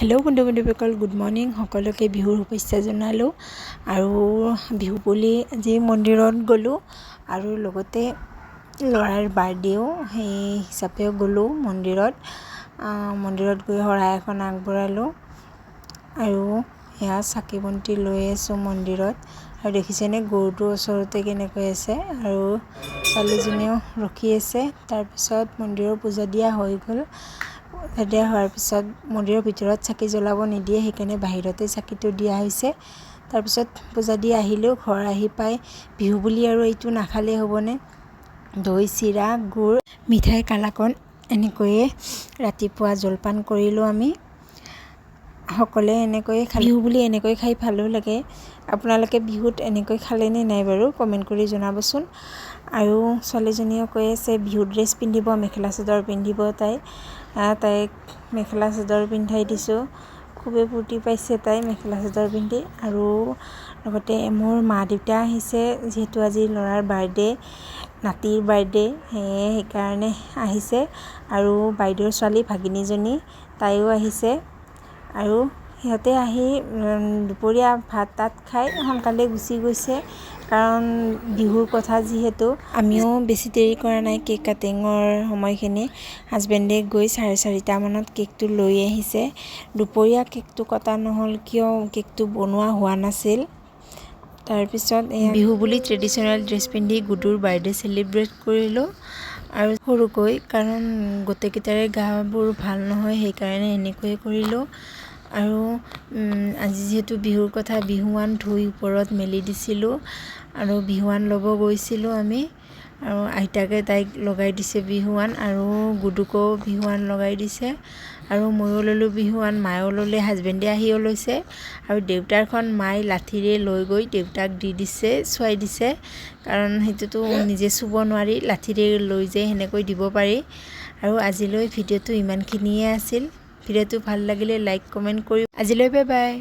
Hello बंधुসকল good morning সকলোকে বিহুৰ শুভেচ্ছা জনালোঁ আৰু বিহু বুলি আজি মন্দিৰত গ'লোঁ আৰু লগতে ল'ৰাৰ বাৰ্থডেও সেই হিচাপেও গ'লোঁ মন্দিৰত গৈ শৰাই এখন আগবঢ়ালোঁ আৰু এয়া চাকি বন্তি লৈ আছোঁ মন্দিৰত আৰু দেখিছেনে গৰুটো ওচৰতে কেনেকৈ আছে আৰু ছোৱালীজনীও ৰখি আছে। তাৰপিছত মন্দিৰৰ পূজা দিয়া হৈ গ'ল। দিয়া হোৱাৰ পিছত মন্দিৰৰ ভিতৰত চাকি জ্বলাব নিদিয়ে, সেইকাৰণে বাহিৰতে চাকিটো দিয়া হৈছে। তাৰপিছত পূজা দি আহিলেও ঘৰ আহি পাই বিহু বুলি আৰু এইটো নাখালে হ'বনে, দৈ চিৰা গুড় মিঠাই কালাকন এনেকৈয়ে ৰাতিপুৱা জলপান কৰিলোঁ। আমি সকলোৱে এনেকৈয়ে বিহু বুলি এনেকৈ খাই ভালো লাগে। আপোনালোকে বিহুত এনেকৈ খালেনে নাই বাৰু কমেণ্ট কৰি জনাবচোন। আৰু ছোৱালীজনীয়ে কৈ আছে বিহু ড্ৰেছ পিন্ধিব, মেখেলা চাদৰ পিন্ধিব। তাইক মেখেলা চাদৰ পিন্ধাই দিছোঁ। খুবেই ফূৰ্তি পাইছে তাই মেখেলা চাদৰ পিন্ধি। আৰু লগতে মোৰ মা দেউতা আহিছে, যিহেতু আজি ল'ৰাৰ বাৰ্থডে, নাতিৰ বাৰ্থডে, সেইকাৰণে আহিছে। আৰু বাইদেউৰ ছোৱালী ভাগিনীজনী তাইও আহিছে। আৰু সিহঁতে আহি দুপৰীয়া ভাত তাত খাই সোনকালে গুচি গৈছে, কাৰণ বিহুৰ কথা যিহেতু। আমিও বেছি দেৰি কৰা নাই কেক কাটিঙৰ সময়খিনি। হাজবেণ্ডে গৈ 4:30 মানত কেকটো লৈ আহিছে। দুপৰীয়া কেকটো কটা নহ'ল কিয় কেকটো বনোৱা হোৱা নাছিল। তাৰপিছত বিহু বুলি ট্ৰেডিশ্যনেল ড্ৰেছ পিন্ধি গুডুৰ বাৰ্থডে চেলিব্ৰেট কৰিলোঁ আৰু সৰুকৈ, কাৰণ গোটেইকেইটাৰে গাবোৰ ভাল নহয়, সেইকাৰণে এনেকৈয়ে কৰিলোঁ। আৰু আজি যিহেতু বিহুৰ কথা, বিহুৱান ধুই ওপৰত মেলি দিছিলোঁ আৰু বিহুৱান ল'ব গৈছিলোঁ আমি। আৰু আইতাকে তাইক লগাই দিছে বিহুৱান আৰু গুডুকো বিহুৱান লগাই দিছে। আৰু ময়ো ল'লোঁ বিহুৱান, মায়েও ল'লে, হাজবেণ্ডে আহিও লৈছে। আৰু দেউতাৰখন মায়ে লাঠিৰে লৈ গৈ দেউতাক দি দিছে, চুৱাই দিছে, কাৰণ সেইটোতো নিজে চুব নোৱাৰি, লাঠিৰে লৈ যায় সেনেকৈ দিব পাৰি। আৰু আজিলৈ ভিডিঅ'টো ইমানখিনিয়ে আছিল। ভিডিঅ'টো ভাল লাগিলে লাইক কমেণ্ট কৰি আজিলৈ বাই বাই।